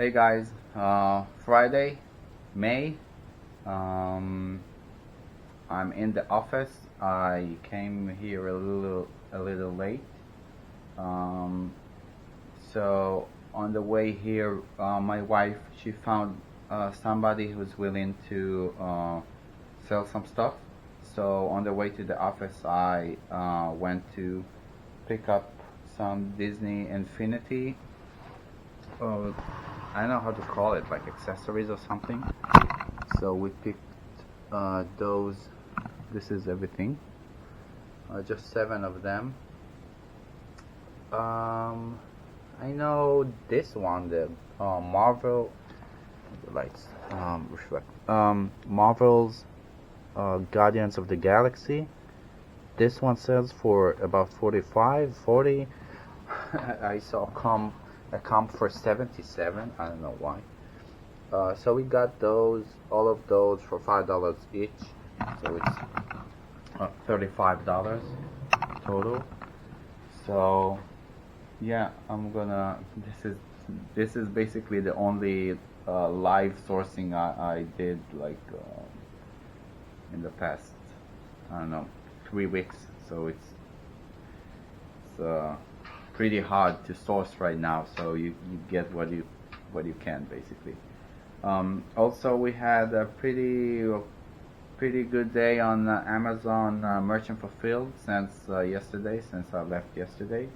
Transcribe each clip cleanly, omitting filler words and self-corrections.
Hey guys, Friday, May. Um, I'm in the office. I came here a little late. Um, so on the way here, my wife she found somebody who's willing to sell some stuff. So on the way to the office, I went to pick up some Disney Infinity. Uh, I don't know how to call it, like accessories or something. So we picked those. This is everything. Just 7 of them. I know this one, the Marvel. The lights reflect. Marvel's Guardians of the Galaxy. This one sells for about 45, 40. I saw a comp for 77. I don't know why. So we got all of those for $5 each. So it's $35 total. So yeah, this is basically the only live sourcing I did in the past, I don't know, 3 weeks. So it's pretty hard to source right now. So you get what you can basically. Also, we had a pretty good day on Amazon Merchant Fulfilled since yesterday, since I left yesterday.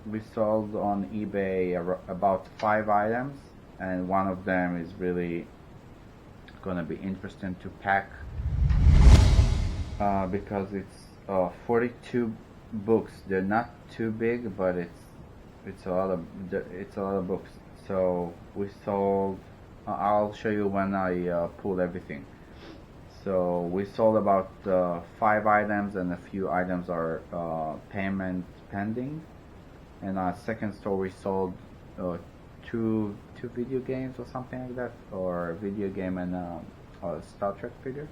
We sold on eBay about 5 items, and one of them is really gonna be interesting to pack because it's 42 books. They're not too big, but it's a lot of books. So we sold. I'll show you when I pull everything. So we sold about 5 items, and a few items are payment pending. And our second store we sold two video games or something like that, or a video game and a Star Trek figure.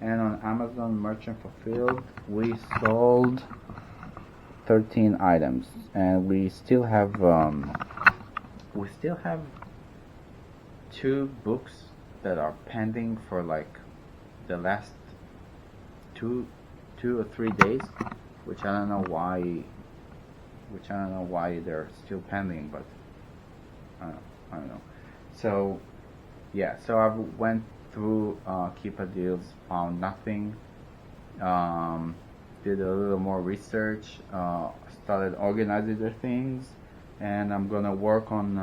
And on Amazon Merchant Fulfilled we sold 13 items, and we still have 2 books that are pending for like the last two or 3 days, which I don't know why they're still pending, but I don't know. So yeah, so I went through Keepa Deals, found nothing. Did a little more research, started organizing the things, and I'm gonna work on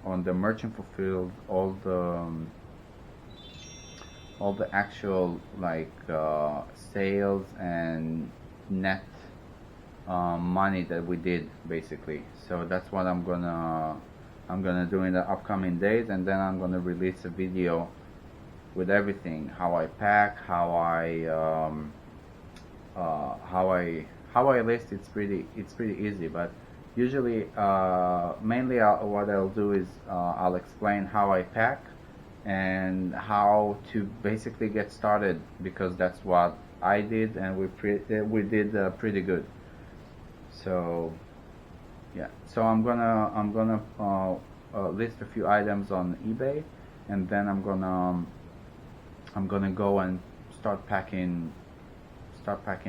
the Merchant Fulfilled, all the actual sales and net money that we did basically. So that's what I'm gonna do in the upcoming days, and then I'm gonna release a video with everything, how I pack, how I list. It's pretty easy, but usually mainly what I'll do is I'll explain how I pack and how to basically get started, because that's what I did, and we did pretty good. So yeah, so I'm gonna list a few items on eBay, and then I'm gonna go and start packing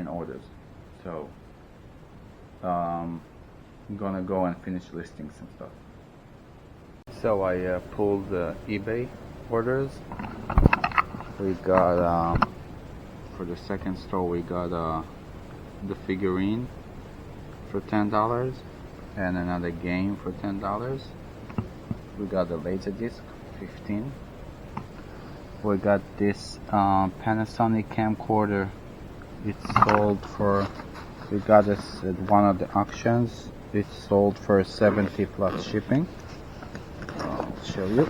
orders. So I'm gonna go and finish listing some stuff. So I pulled the eBay orders. We got for the second store we got the figurine for $10 and another game for $10. We got the laser disc, 15. We got this Panasonic camcorder. It's sold for, we got this at one of the auctions. It's sold for 70 plus shipping. I'll show you.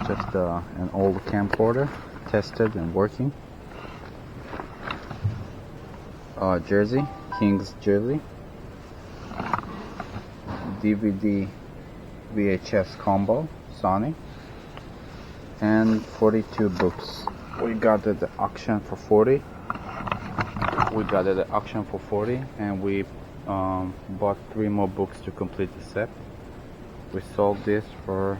Just an old camcorder, tested and working. Jersey, Kings jersey. DVD VHS combo, Sony. And 42 books. We got it at the auction for 40. And we bought 3 more books to complete the set. We sold this for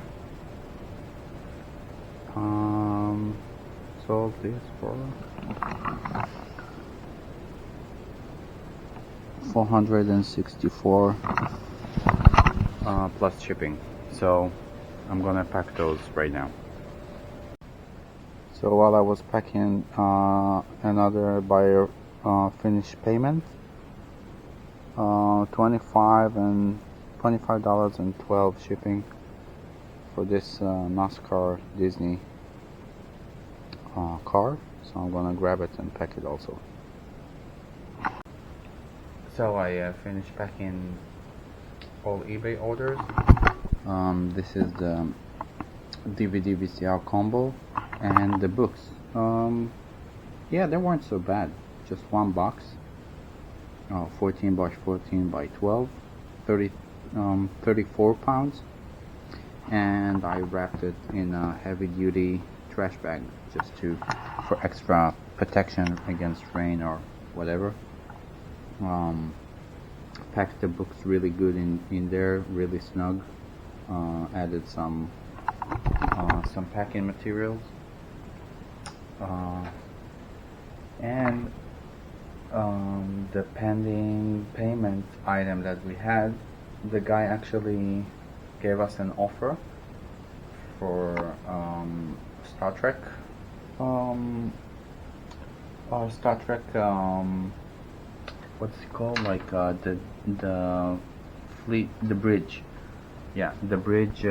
$464 plus shipping. So I'm gonna pack those right now. So while I was packing, another buyer finished payment, $25.12 shipping for this Nascar Disney car. So I'm gonna grab it and pack it also. So I finished packing all eBay orders. This is the DVD VCR combo and the books. Yeah, they weren't so bad. Just one box, 14 by 14 by 12, 34 pounds, and I wrapped it in a heavy-duty trash bag just for extra protection against rain or whatever. Packed the books really good in there, really snug. Added some packing materials, and the pending payment item that we had, the guy actually gave us an offer for Star Trek, what's it called, like the fleet, the bridge, yeah, the bridge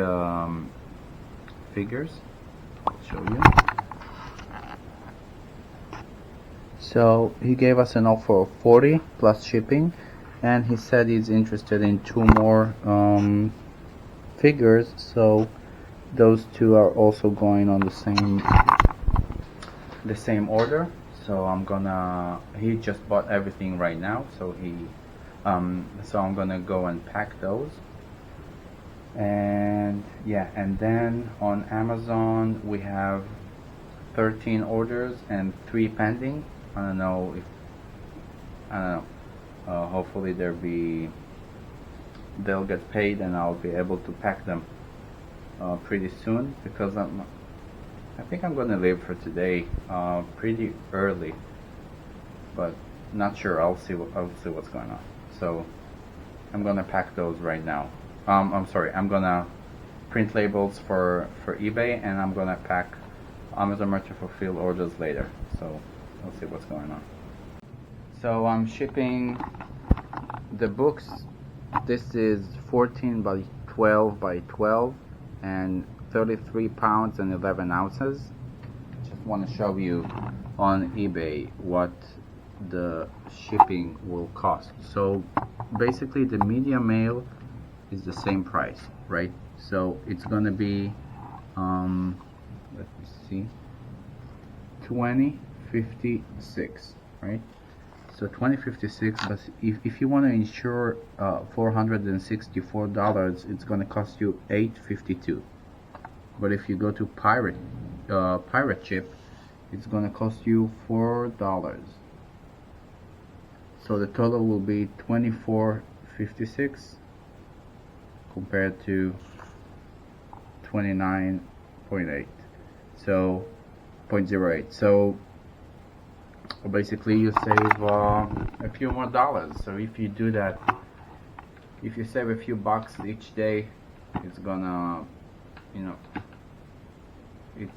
figures. I'll show you. So he gave us an offer of 40 plus shipping, and he said he's interested in 2 more figures, so those 2 are also going on the same order. So he just bought everything right now, so I'm gonna go and pack those. And yeah, and then on Amazon we have 13 orders and 3 pending. I don't know. Hopefully they'll get paid and I'll be able to pack them pretty soon, because I think I'm gonna leave for today pretty early, but not sure. I'll see what's going on. So I'm gonna pack those right now. I'm sorry. I'm gonna print labels for eBay, and I'm gonna pack Amazon Merchant Fulfilled orders later. So we'll see what's going on. So I'm shipping the books. This is 14 by 12 by 12 and 33 pounds and 11 ounces. Just want to show you on eBay what the shipping will cost. So basically the medium mail is the same price, right? So it's gonna be let me see, $20.56, right? So $20.56, but if you want to insure $464, it's gonna cost you $8.52. But if you go to pirate ship, it's gonna cost you $4. So the total will be $24.56 compared to 29.8, so 0.08. So basically you save a few more dollars. So if you do that, if you save a few bucks each day, it's gonna,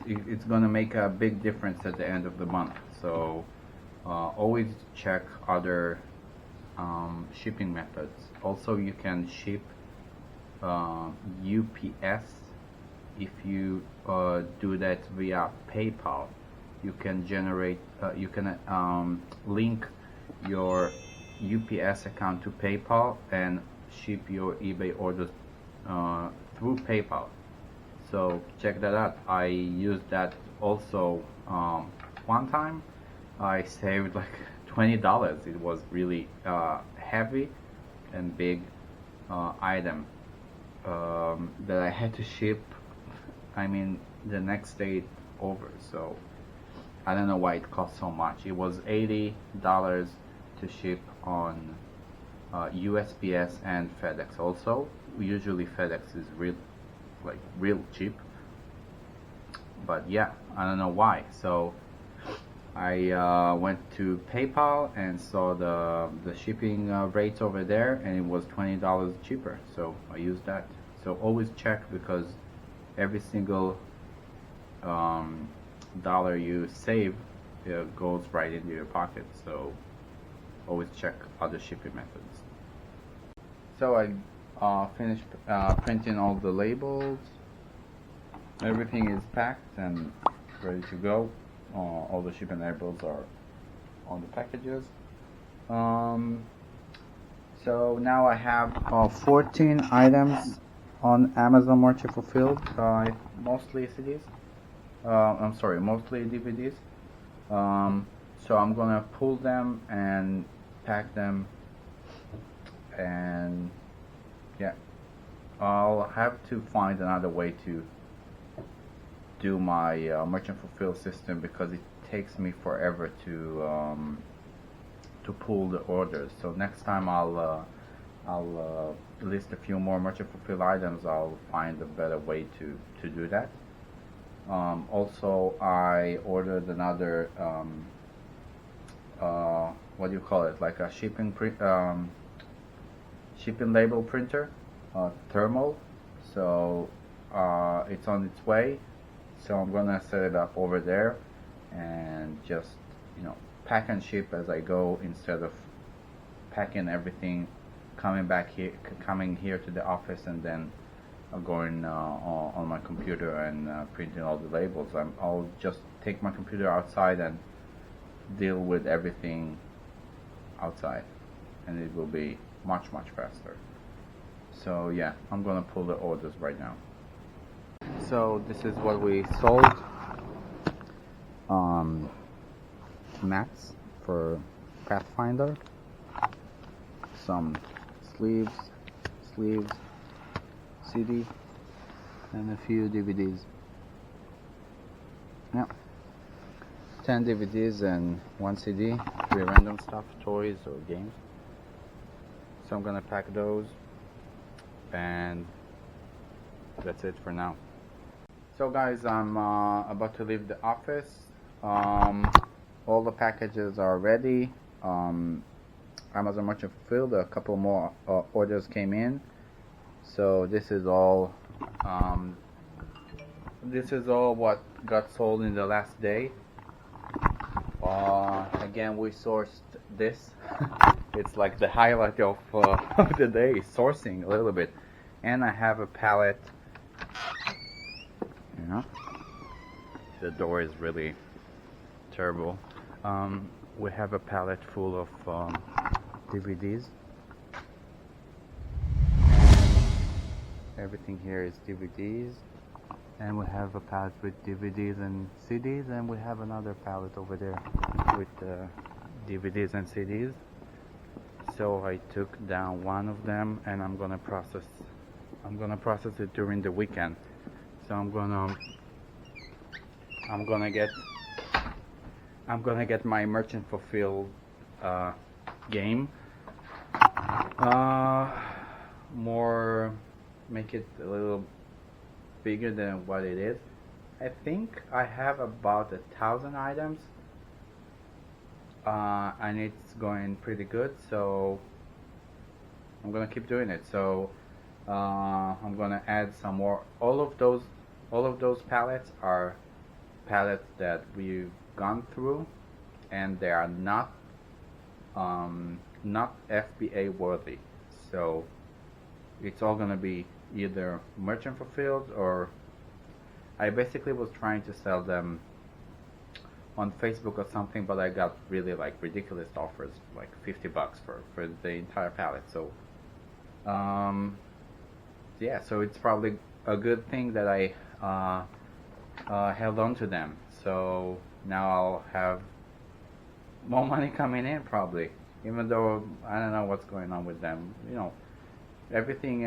it's gonna make a big difference at the end of the month. So always check other shipping methods. Also, you can ship UPS. If you do that via PayPal, you can link your UPS account to PayPal and ship your eBay orders through PayPal. So check that out. I used that also one time. I saved like $20. It was really heavy and big item that I had to ship, the next day over. So I don't know why it cost so much. It was $80 to ship on USPS and FedEx also. Usually FedEx is real cheap, but yeah, I don't know why. So I went to PayPal and saw the shipping rates over there, and it was $20 cheaper. So I used that. So always check, because every single dollar you save goes right into your pocket. So always check other shipping methods. So I finished printing all the labels. Everything is packed and ready to go. All the shipping labels are on the packages. So now I have 14 items on Amazon Merchant Fulfilled, mostly CDs. I'm sorry, mostly DVDs. So I'm gonna pull them and pack them, and yeah, I'll have to find another way to do my merchant fulfill system, because it takes me forever to pull the orders. So next time I'll list a few more merchant fulfill items. I'll find a better way to do that. Also, I ordered another what do you call it, like a shipping label printer, thermal. So it's on its way. So I'm gonna set it up over there and just, pack and ship as I go, instead of packing everything, coming here to the office, and then going on my computer and printing all the labels. I'll just take my computer outside and deal with everything outside, and it will be much faster. So yeah, I'm gonna pull the orders right now. So this is what we sold. Mats for Pathfinder, some sleeves, CD, and a few DVDs. Yeah, 10 DVDs and 1 CD, 3 random stuff, toys or games. So I'm gonna pack those, and that's it for now. So guys, I'm about to leave the office. All the packages are ready. Amazon Merchant Fulfilled, a couple more orders came in. So this is all what got sold in the last day. Again, we sourced this. It's like the highlight of the day, sourcing a little bit. And I have a pallet. The door is really terrible. We have a pallet full of DVDs. Everything here is DVDs, and we have a pallet with DVDs and CDs, and we have another pallet over there with DVDs and CDs. So I took down one of them, and I'm gonna process it during the weekend. So I'm gonna get my merchant fulfilled game, make it a little bigger than what it is. I think I have about 1,000 items, and it's going pretty good. So I'm gonna keep doing it. So I'm gonna add some more. All of those pallets are pallets that we've gone through, and they are not FBA worthy. So it's all gonna be either merchant fulfilled, or I basically was trying to sell them on Facebook or something, but I got really ridiculous offers, like $50 for the entire pallet. So yeah, so it's probably a good thing that I held on to them. So now I'll have more money coming in, probably, even though I don't know what's going on with them. Everything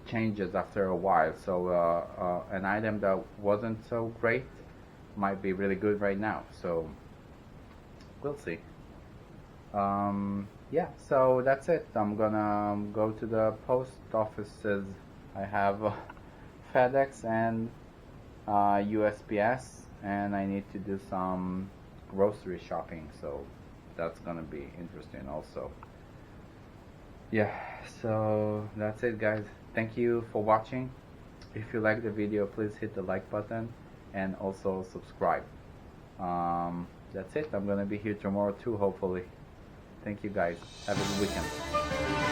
changes after a while. So an item that wasn't so great might be really good right now. So we'll see. yeah, so that's it. I'm gonna go to the post offices. I have FedEx and USPS, and I need to do some grocery shopping, so that's gonna be interesting also. Yeah, so that's it, guys. Thank you for watching. If you like the video, please hit the like button and also subscribe. That's it. I'm gonna be here tomorrow too, hopefully. Thank you, guys. Have a good weekend.